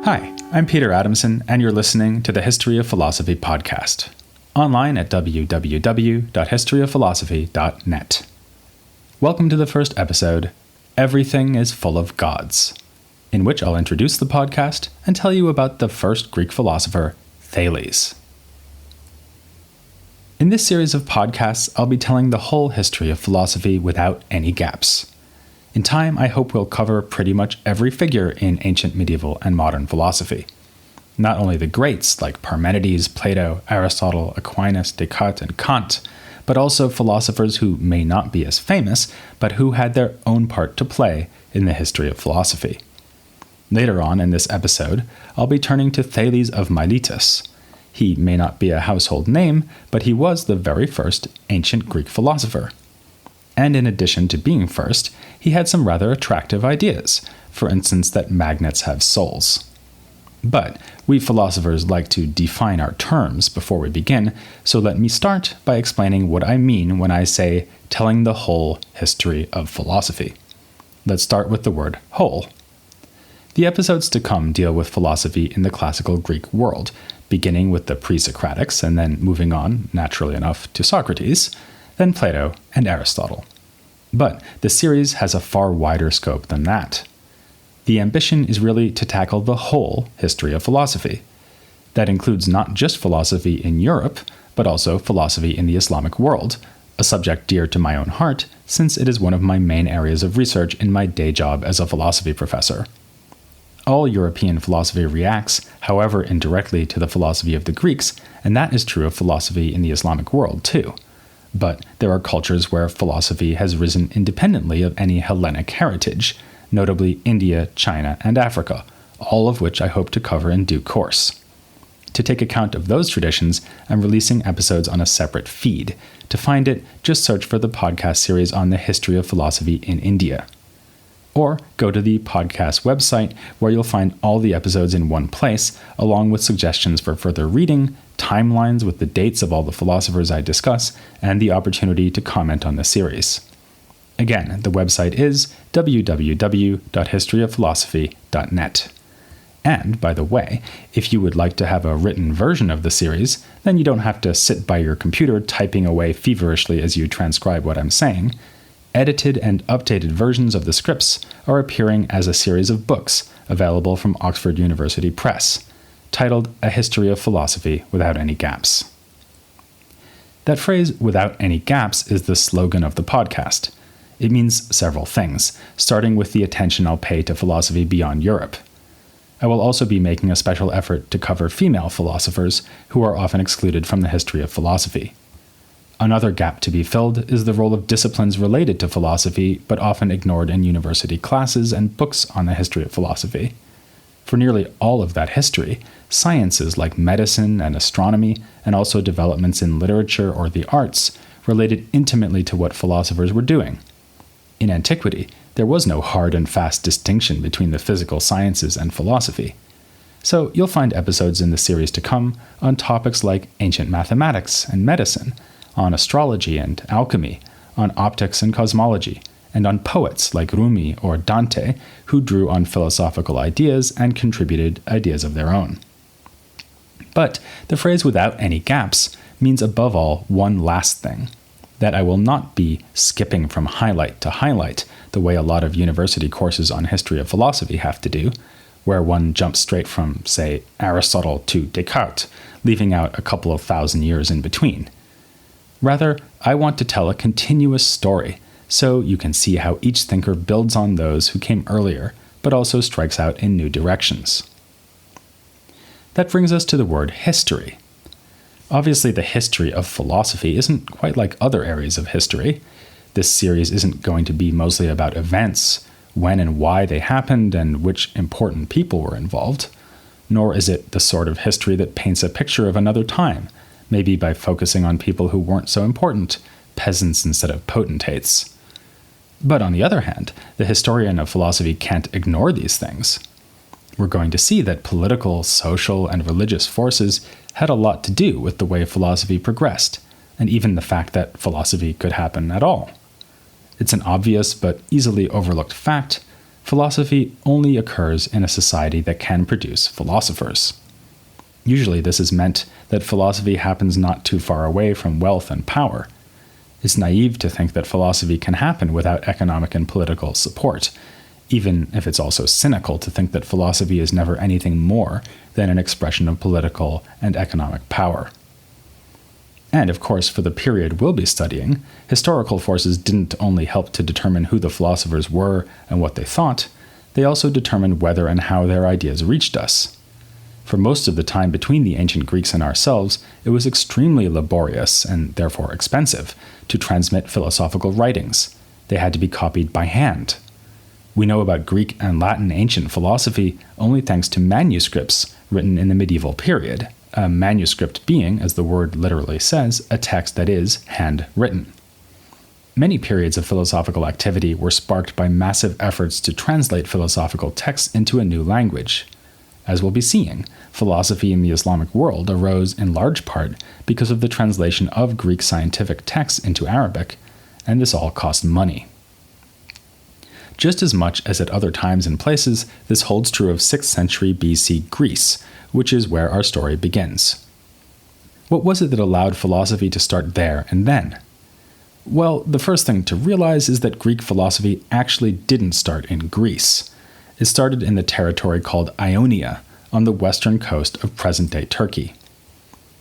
Hi, I'm Peter Adamson, and you're listening to the History of Philosophy podcast, online at www.historyofphilosophy.net. Welcome to the first episode, Everything is Full of Gods, in which I'll introduce the podcast and tell you about the first Greek philosopher, Thales. In this series of podcasts, I'll be telling the whole history of philosophy without any gaps. In time, I hope we'll cover pretty much every figure in ancient, medieval, and modern philosophy. Not only the greats like Parmenides, Plato, Aristotle, Aquinas, Descartes, and Kant, but also philosophers who may not be as famous, but who had their own part to play in the history of philosophy. Later on in this episode, I'll be turning to Thales of Miletus. He may not be a household name, but he was the very first ancient Greek philosopher. And in addition to being first, he had some rather attractive ideas, for instance that magnets have souls. But we philosophers like to define our terms before we begin, so let me start by explaining what I mean when I say telling the whole history of philosophy. Let's start with the word whole. The episodes to come deal with philosophy in the classical Greek world, beginning with the Presocratics and then moving on, naturally enough, to Socrates, then Plato and Aristotle. But the series has a far wider scope than that. The ambition is really to tackle the whole history of philosophy. That includes not just philosophy in Europe, but also philosophy in the Islamic world, a subject dear to my own heart since it is one of my main areas of research in my day job as a philosophy professor. All European philosophy reacts, however indirectly, to the philosophy of the Greeks, and that is true of philosophy in the Islamic world too. But there are cultures where philosophy has risen independently of any Hellenic heritage, notably India, China, and Africa, all of which I hope to cover in due course. To take account of those traditions, I'm releasing episodes on a separate feed. To find it, just search for the podcast series on the history of philosophy in India. Or go to the podcast website where you'll find all the episodes in one place, along with suggestions for further reading, timelines with the dates of all the philosophers I discuss, and the opportunity to comment on the series. Again, the website is www.historyofphilosophy.net. And, by the way, if you would like to have a written version of the series, then you don't have to sit by your computer typing away feverishly as you transcribe what I'm saying. Edited and updated versions of the scripts are appearing as a series of books available from Oxford University Press, titled A History of Philosophy Without Any Gaps. That phrase, without any gaps, is the slogan of the podcast. It means several things, starting with the attention I'll pay to philosophy beyond Europe. I will also be making a special effort to cover female philosophers who are often excluded from the history of philosophy. Another gap to be filled is the role of disciplines related to philosophy, but often ignored in university classes and books on the history of philosophy. For nearly all of that history, sciences like medicine and astronomy, and also developments in literature or the arts, related intimately to what philosophers were doing. In antiquity, there was no hard and fast distinction between the physical sciences and philosophy. So you'll find episodes in the series to come on topics like ancient mathematics and medicine, on astrology and alchemy, on optics and cosmology, and on poets like Rumi or Dante, who drew on philosophical ideas and contributed ideas of their own. But the phrase without any gaps means above all one last thing, that I will not be skipping from highlight to highlight the way a lot of university courses on history of philosophy have to do, where one jumps straight from, say, Aristotle to Descartes, leaving out a couple of thousand years in between. Rather, I want to tell a continuous story, so you can see how each thinker builds on those who came earlier, but also strikes out in new directions. That brings us to the word history. Obviously, the history of philosophy isn't quite like other areas of history. This series isn't going to be mostly about events, when and why they happened, and which important people were involved. Nor is it the sort of history that paints a picture of another time, maybe by focusing on people who weren't so important, peasants instead of potentates. But on the other hand, the historian of philosophy can't ignore these things. We're going to see that political, social, and religious forces had a lot to do with the way philosophy progressed, and even the fact that philosophy could happen at all. It's an obvious but easily overlooked fact, philosophy only occurs in a society that can produce philosophers. Usually this is meant that philosophy happens not too far away from wealth and power. It's naive to think that philosophy can happen without economic and political support, even if it's also cynical to think that philosophy is never anything more than an expression of political and economic power. And of course, for the period we'll be studying, historical forces didn't only help to determine who the philosophers were and what they thought, they also determined whether and how their ideas reached us. For most of the time between the ancient Greeks and ourselves, it was extremely laborious, and therefore expensive, to transmit philosophical writings. They had to be copied by hand. We know about Greek and Latin ancient philosophy only thanks to manuscripts written in the medieval period, a manuscript being, as the word literally says, a text that is handwritten. Many periods of philosophical activity were sparked by massive efforts to translate philosophical texts into a new language. As we'll be seeing, philosophy in the Islamic world arose in large part because of the translation of Greek scientific texts into Arabic, and this all cost money. Just as much as at other times and places, this holds true of 6th century BC Greece, which is where our story begins. What was it that allowed philosophy to start there and then? Well, the first thing to realize is that Greek philosophy actually didn't start in Greece. It started in the territory called Ionia, on the western coast of present-day Turkey.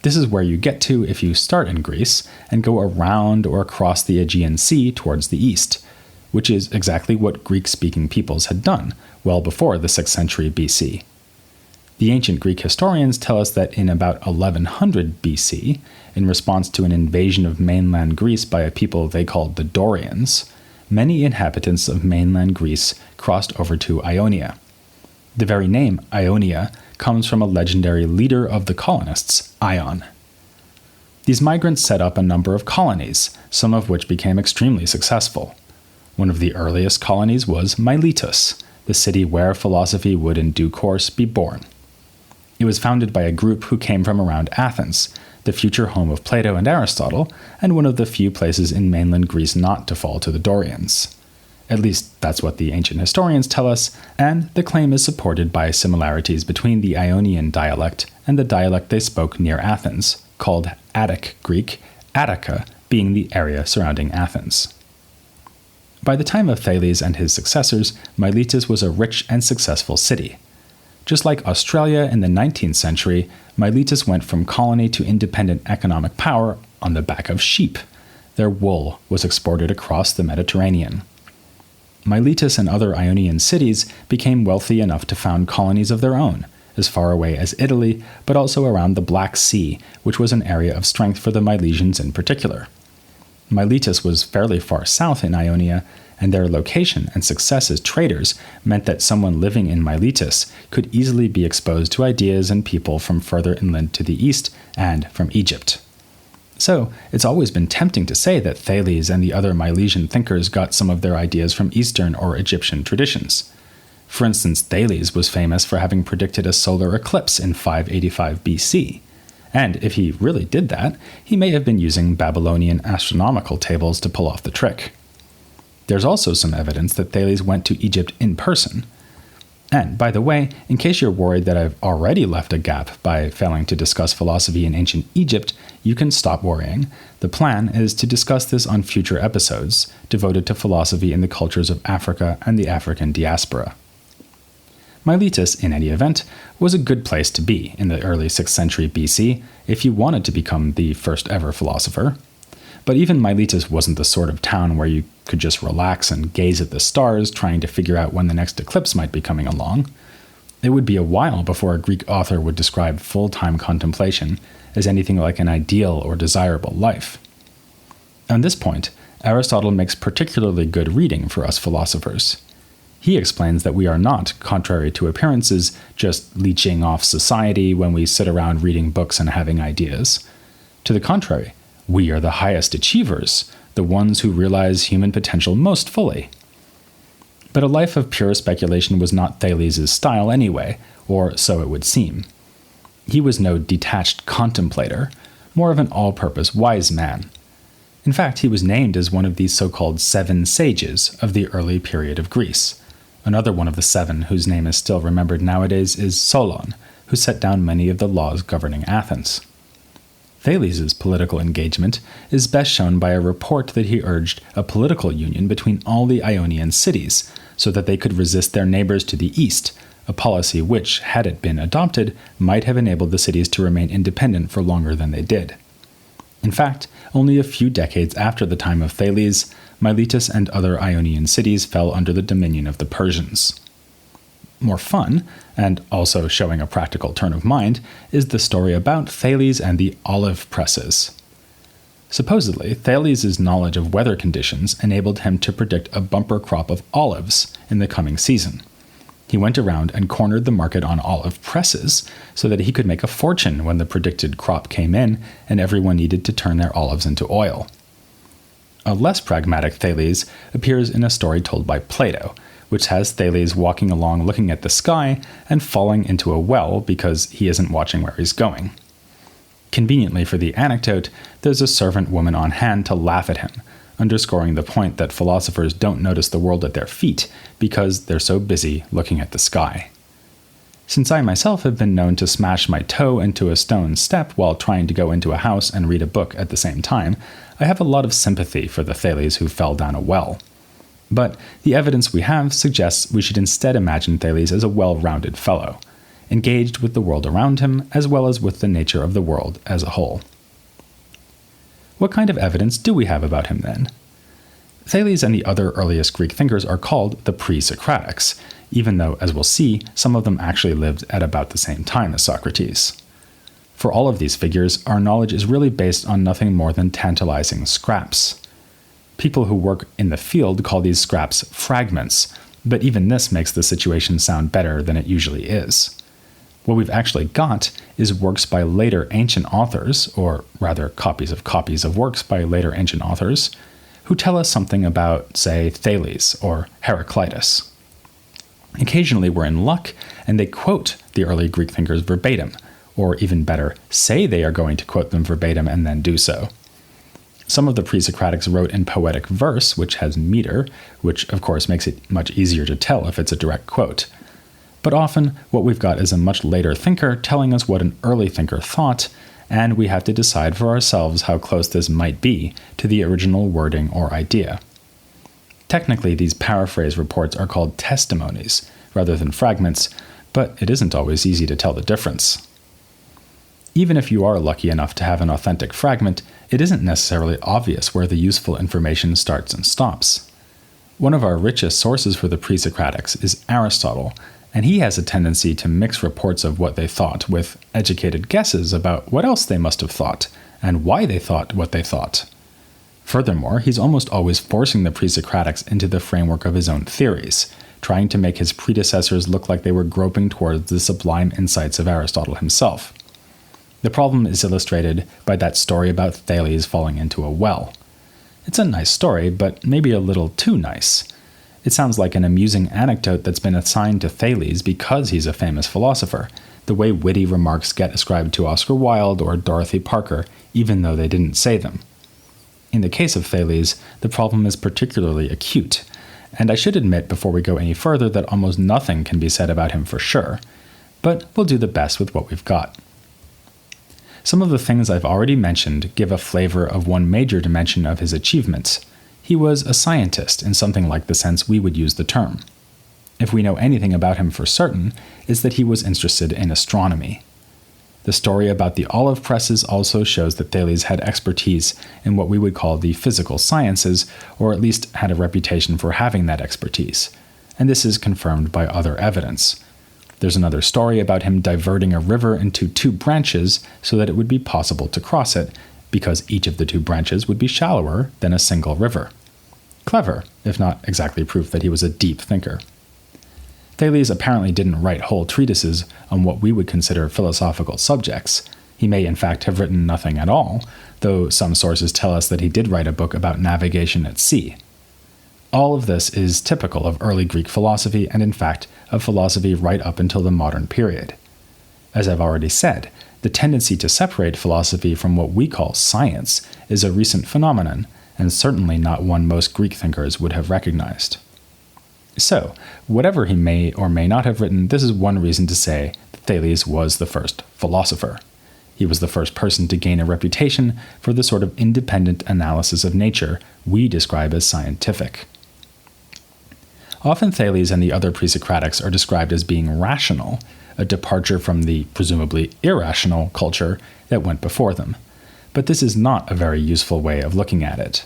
This is where you get to if you start in Greece and go around or across the Aegean Sea towards the east, which is exactly what Greek-speaking peoples had done well before the 6th century BC. The ancient Greek historians tell us that in about 1100 BC, in response to an invasion of mainland Greece by a people they called the Dorians, many inhabitants of mainland Greece crossed over to Ionia. The very name Ionia comes from a legendary leader of the colonists, Ion. These migrants set up a number of colonies, some of which became extremely successful. One of the earliest colonies was Miletus, the city where philosophy would in due course be born. It was founded by a group who came from around Athens, the future home of Plato and Aristotle, and one of the few places in mainland Greece not to fall to the Dorians. At least that's what the ancient historians tell us, and the claim is supported by similarities between the Ionian dialect and the dialect they spoke near Athens, called Attic Greek, Attica being the area surrounding Athens. By the time of Thales and his successors, Miletus was a rich and successful city. Just like Australia in the 19th century, Miletus went from colony to independent economic power on the back of sheep. Their wool was exported across the Mediterranean. Miletus and other Ionian cities became wealthy enough to found colonies of their own, as far away as Italy, but also around the Black Sea, which was an area of strength for the Milesians in particular. Miletus was fairly far south in Ionia, and their location and success as traders meant that someone living in Miletus could easily be exposed to ideas and people from further inland to the east and from Egypt. So, it's always been tempting to say that Thales and the other Milesian thinkers got some of their ideas from Eastern or Egyptian traditions. For instance, Thales was famous for having predicted a solar eclipse in 585 BC. And if he really did that, he may have been using Babylonian astronomical tables to pull off the trick. There's also some evidence that Thales went to Egypt in person. And, by the way, in case you're worried that I've already left a gap by failing to discuss philosophy in ancient Egypt, you can stop worrying. The plan is to discuss this on future episodes, devoted to philosophy in the cultures of Africa and the African diaspora. Miletus, in any event, was a good place to be in the early 6th century BC if you wanted to become the first ever philosopher. But even Miletus wasn't the sort of town where you could just relax and gaze at the stars trying to figure out when the next eclipse might be coming along. It would be a while before a Greek author would describe full-time contemplation as anything like an ideal or desirable life. On this point, Aristotle makes particularly good reading for us philosophers. He explains that we are not, contrary to appearances, just leeching off society when we sit around reading books and having ideas. To the contrary, we are the highest achievers, the ones who realize human potential most fully. But a life of pure speculation was not Thales' style anyway, or so it would seem. He was no detached contemplator, more of an all-purpose wise man. In fact, he was named as one of these so-called 7 sages of the early period of Greece. Another one of the seven whose name is still remembered nowadays is Solon, who set down many of the laws governing Athens. Thales' political engagement is best shown by a report that he urged a political union between all the Ionian cities so that they could resist their neighbors to the east, a policy which, had it been adopted, might have enabled the cities to remain independent for longer than they did. In fact, only a few decades after the time of Thales, Miletus and other Ionian cities fell under the dominion of the Persians. More fun, and also showing a practical turn of mind, is the story about Thales and the olive presses. Supposedly, Thales' knowledge of weather conditions enabled him to predict a bumper crop of olives in the coming season. He went around and cornered the market on olive presses so that he could make a fortune when the predicted crop came in and everyone needed to turn their olives into oil. A less pragmatic Thales appears in a story told by Plato, which has Thales walking along looking at the sky and falling into a well because he isn't watching where he's going. Conveniently for the anecdote, there's a servant woman on hand to laugh at him, underscoring the point that philosophers don't notice the world at their feet because they're so busy looking at the sky. Since I myself have been known to smash my toe into a stone step while trying to go into a house and read a book at the same time, I have a lot of sympathy for the Thales who fell down a well. But the evidence we have suggests we should instead imagine Thales as a well-rounded fellow, engaged with the world around him as well as with the nature of the world as a whole. What kind of evidence do we have about him then? Thales and the other earliest Greek thinkers are called the Presocratics, even though, as we'll see, some of them actually lived at about the same time as Socrates. For all of these figures, our knowledge is really based on nothing more than tantalizing scraps. People who work in the field call these scraps fragments, but even this makes the situation sound better than it usually is. What we've actually got is works by later ancient authors, or rather copies of works by later ancient authors, who tell us something about, say, Thales or Heraclitus. Occasionally we're in luck, and they quote the early Greek thinkers verbatim, or even better, say they are going to quote them verbatim and then do so. Some of the Presocratics wrote in poetic verse, which has meter, which of course makes it much easier to tell if it's a direct quote. But often, what we've got is a much later thinker telling us what an early thinker thought, and we have to decide for ourselves how close this might be to the original wording or idea. Technically, these paraphrase reports are called testimonies, rather than fragments, but it isn't always easy to tell the difference. Even if you are lucky enough to have an authentic fragment, it isn't necessarily obvious where the useful information starts and stops. One of our richest sources for the Presocratics is Aristotle, and he has a tendency to mix reports of what they thought with educated guesses about what else they must have thought, and why they thought what they thought. Furthermore, he's almost always forcing the Presocratics into the framework of his own theories, trying to make his predecessors look like they were groping towards the sublime insights of Aristotle himself. The problem is illustrated by that story about Thales falling into a well. It's a nice story, but maybe a little too nice. It sounds like an amusing anecdote that's been assigned to Thales because he's a famous philosopher, the way witty remarks get ascribed to Oscar Wilde or Dorothy Parker, even though they didn't say them. In the case of Thales, the problem is particularly acute, and I should admit before we go any further that almost nothing can be said about him for sure, but we'll do the best with what we've got. Some of the things I've already mentioned give a flavor of one major dimension of his achievements. He was a scientist in something like the sense we would use the term. If we know anything about him for certain, it's that he was interested in astronomy. The story about the olive presses also shows that Thales had expertise in what we would call the physical sciences, or at least had a reputation for having that expertise, and this is confirmed by other evidence. There's another story about him diverting a river into two branches so that it would be possible to cross it, because each of the two branches would be shallower than a single river. Clever, if not exactly proof that he was a deep thinker. Thales apparently didn't write whole treatises on what we would consider philosophical subjects. He may in fact have written nothing at all, though some sources tell us that he did write a book about navigation at sea. All of this is typical of early Greek philosophy, and in fact, of philosophy right up until the modern period. As I've already said, the tendency to separate philosophy from what we call science is a recent phenomenon, and certainly not one most Greek thinkers would have recognized. So, whatever he may or may not have written, this is one reason to say that Thales was the first philosopher. He was the first person to gain a reputation for the sort of independent analysis of nature we describe as scientific. Often Thales and the other Presocratics are described as being rational, a departure from the presumably irrational culture that went before them. But this is not a very useful way of looking at it.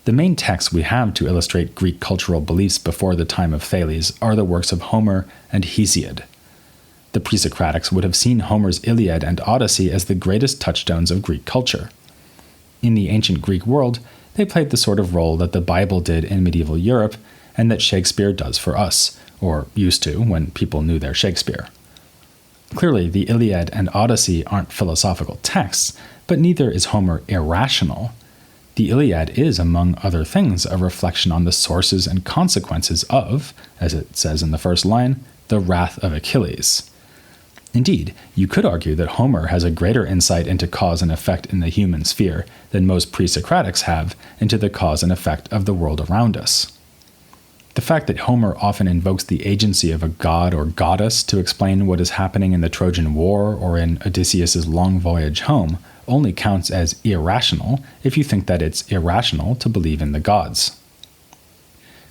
The main texts we have to illustrate Greek cultural beliefs before the time of Thales are the works of Homer and Hesiod. The Presocratics would have seen Homer's Iliad and Odyssey as the greatest touchstones of Greek culture. In the ancient Greek world, they played the sort of role that the Bible did in medieval Europe and that Shakespeare does for us, or used to when people knew their Shakespeare. Clearly, the Iliad and Odyssey aren't philosophical texts, but neither is Homer irrational. The Iliad is, among other things, a reflection on the sources and consequences of, as it says in the first line, the wrath of Achilles. Indeed, you could argue that Homer has a greater insight into cause and effect in the human sphere than most Presocratics have into the cause and effect of the world around us. The fact that Homer often invokes the agency of a god or goddess to explain what is happening in the Trojan War or in Odysseus's long voyage home only counts as irrational if you think that it's irrational to believe in the gods.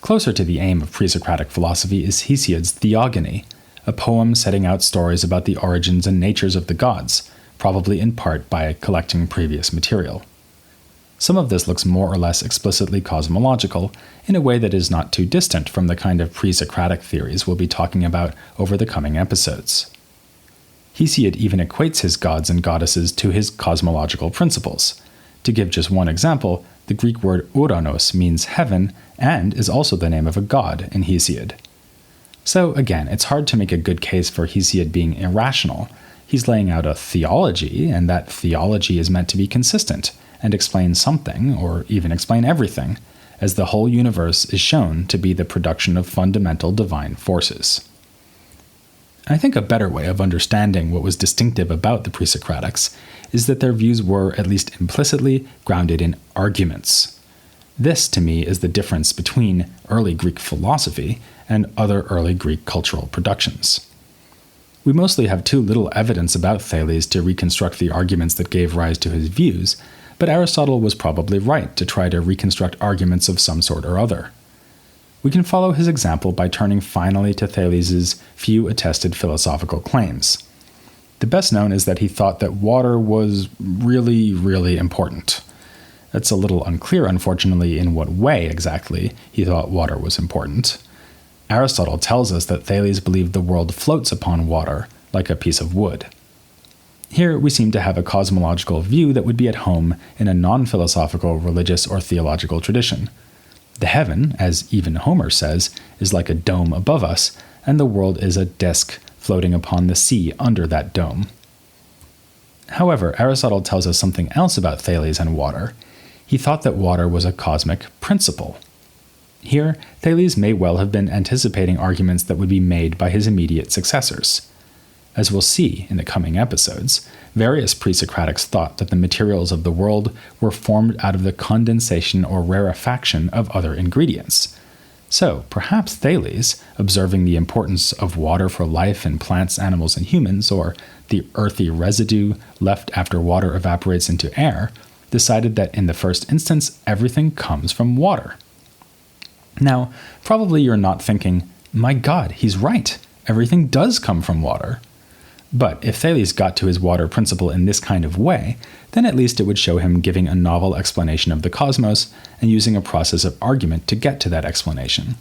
Closer to the aim of Presocratic philosophy is Hesiod's Theogony, a poem setting out stories about the origins and natures of the gods, probably in part by collecting previous material. Some of this looks more or less explicitly cosmological, in a way that is not too distant from the kind of pre-Socratic theories we'll be talking about over the coming episodes. Hesiod even equates his gods and goddesses to his cosmological principles. To give just one example, the Greek word Uranos means heaven and is also the name of a god in Hesiod. So again, it's hard to make a good case for Hesiod being irrational. He's laying out a theology, and that theology is meant to be consistent and explain something, or even explain everything, as the whole universe is shown to be the production of fundamental divine forces. I think a better way of understanding what was distinctive about the Presocratics is that their views were, at least implicitly, grounded in arguments. This, to me, is the difference between early Greek philosophy and other early Greek cultural productions. We mostly have too little evidence about Thales to reconstruct the arguments that gave rise to his views, but Aristotle was probably right to try to reconstruct arguments of some sort or other. We can follow his example by turning finally to Thales's few attested philosophical claims. The best known is that he thought that water was really, really important. It's a little unclear, unfortunately, in what way exactly he thought water was important. Aristotle tells us that Thales believed the world floats upon water, like a piece of wood. Here we seem to have a cosmological view that would be at home in a non-philosophical religious or theological tradition. The heaven, as even Homer says, is like a dome above us, and the world is a disk floating upon the sea under that dome. However, Aristotle tells us something else about Thales and water. He thought that water was a cosmic principle. Here, Thales may well have been anticipating arguments that would be made by his immediate successors. As we'll see in the coming episodes, various Presocratics thought that the materials of the world were formed out of the condensation or rarefaction of other ingredients. So, perhaps Thales, observing the importance of water for life in plants, animals, and humans, or the earthy residue left after water evaporates into air, decided that in the first instance, everything comes from water. Now, probably you're not thinking, my God, he's right, everything does come from water. But if Thales got to his water principle in this kind of way, then at least it would show him giving a novel explanation of the cosmos and using a process of argument to get to that explanation.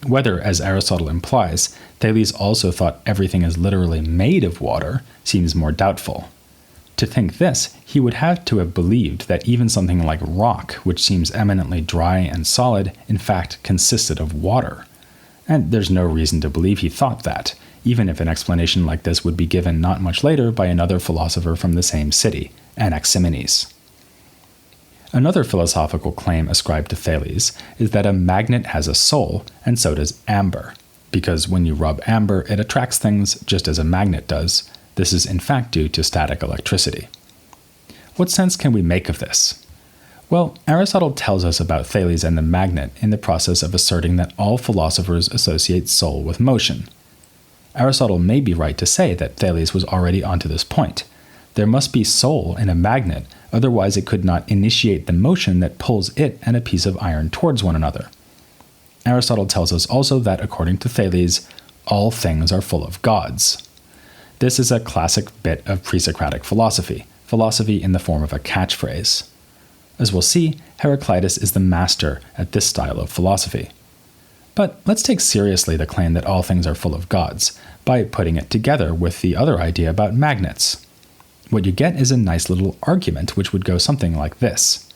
Whether, as Aristotle implies, Thales also thought everything is literally made of water seems more doubtful. To think this, he would have to have believed that even something like rock, which seems eminently dry and solid, in fact consisted of water. And there's no reason to believe he thought that, even if an explanation like this would be given not much later by another philosopher from the same city, Anaximenes. Another philosophical claim ascribed to Thales is that a magnet has a soul, and so does amber, because when you rub amber, it attracts things just as a magnet does. This is in fact due to static electricity. What sense can we make of this? Well, Aristotle tells us about Thales and the magnet in the process of asserting that all philosophers associate soul with motion. Aristotle may be right to say that Thales was already onto this point. There must be soul in a magnet, otherwise it could not initiate the motion that pulls it and a piece of iron towards one another. Aristotle tells us also that, according to Thales, all things are full of gods. This is a classic bit of Presocratic philosophy in the form of a catchphrase. As we'll see, Heraclitus is the master at this style of philosophy. But let's take seriously the claim that all things are full of gods by putting it together with the other idea about magnets. What you get is a nice little argument which would go something like this.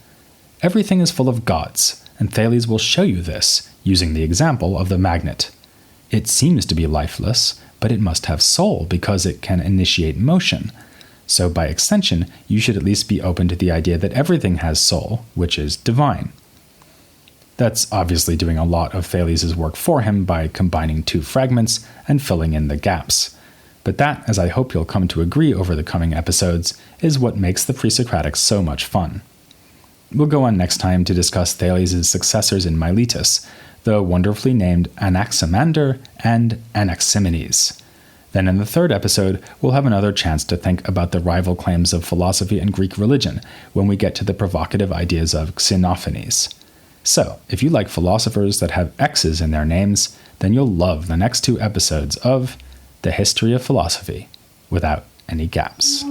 Everything is full of gods, and Thales will show you this, using the example of the magnet. It seems to be lifeless, but it must have soul because it can initiate motion. So by extension, you should at least be open to the idea that everything has soul, which is divine. That's obviously doing a lot of Thales' work for him by combining two fragments and filling in the gaps. But that, as I hope you'll come to agree over the coming episodes, is what makes the Presocratics so much fun. We'll go on next time to discuss Thales' successors in Miletus, the wonderfully named Anaximander and Anaximenes. Then in the third episode, we'll have another chance to think about the rival claims of philosophy and Greek religion when we get to the provocative ideas of Xenophanes. So, if you like philosophers that have X's in their names, then you'll love the next two episodes of The History of Philosophy, without any gaps.